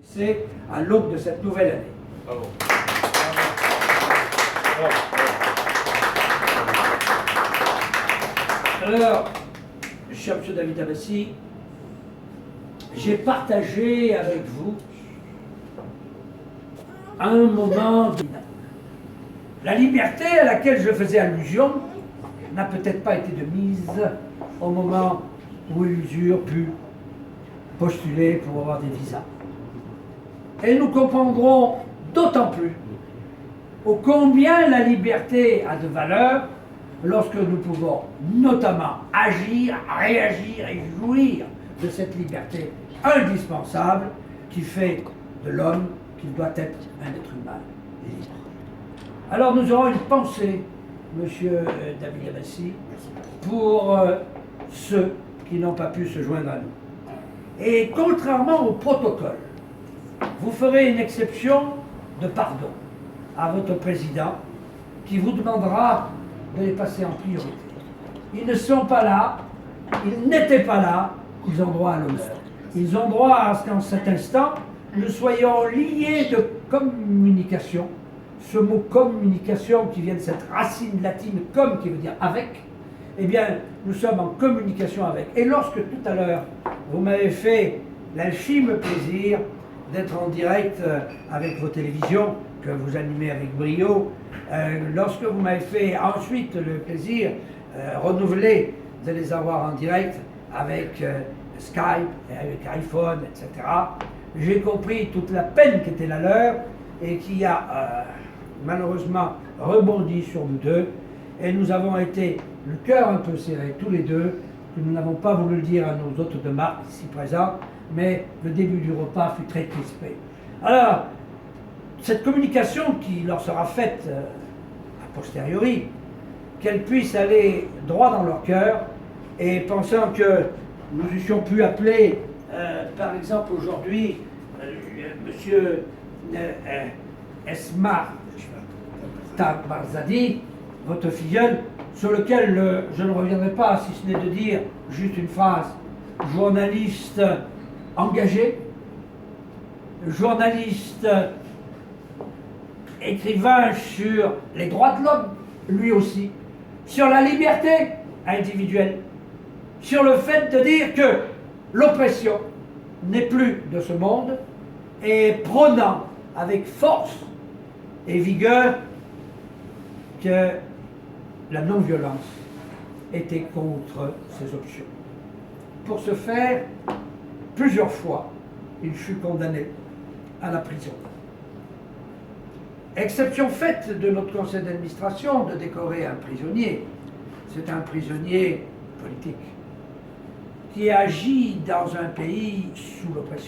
C'est à l'aube de cette nouvelle année. Bravo. Alors, cher M. David Abbassi, j'ai partagé avec vous un moment de... La liberté à laquelle je faisais allusion n'a peut-être pas été de mise au moment où ils eurent pu postuler pour avoir des visas. Et nous comprendrons d'autant plus ô combien la liberté a de valeur lorsque nous pouvons notamment agir, réagir et jouir de cette liberté indispensable qui fait de l'homme qu'il doit être un être humain libre. Alors nous aurons une pensée, Monsieur David Abbassi, pour ceux qui n'ont pas pu se joindre à nous. Et contrairement au protocole, vous ferez une exception de pardon à votre président qui vous demandera de les passer en priorité. Ils ne sont pas là, ils n'étaient pas là, ils ont droit à l'honneur. Ils ont droit à ce qu'en cet instant, nous soyons liés de communication. Ce mot communication qui vient de cette racine latine comme qui veut dire avec, eh bien nous sommes en communication avec. Et lorsque tout à l'heure vous m'avez fait l'infime plaisir d'être en direct avec vos télévisions que vous animez avec brio, lorsque vous m'avez fait ensuite le plaisir renouvelé de les avoir en direct avec Skype, et avec iPhone, etc., j'ai compris toute la peine qui était la leur et qui a malheureusement rebondi sur nous deux, et nous avons été le cœur un peu serré tous les deux, que nous n'avons pas voulu le dire à nos hôtes de marque ici présents, mais le début du repas fut très crispé. Alors, cette communication qui leur sera faite a posteriori, qu'elle puisse aller droit dans leur cœur, et pensant que nous eussions pu appeler, par exemple aujourd'hui, Monsieur Esma Tabarzadi, votre filleule, sur lequel je ne reviendrai pas, si ce n'est de dire juste une phrase, journaliste engagé, journaliste écrivain sur les droits de l'homme, lui aussi, sur la liberté individuelle, sur le fait de dire que l'oppression n'est plus de ce monde, et prônant avec force et vigueur que la non-violence était contre ces options. Pour ce faire, plusieurs fois, il fut condamné à la prison. Exception faite de notre conseil d'administration de décorer un prisonnier, c'est un prisonnier politique qui agit dans un pays sous l'oppression.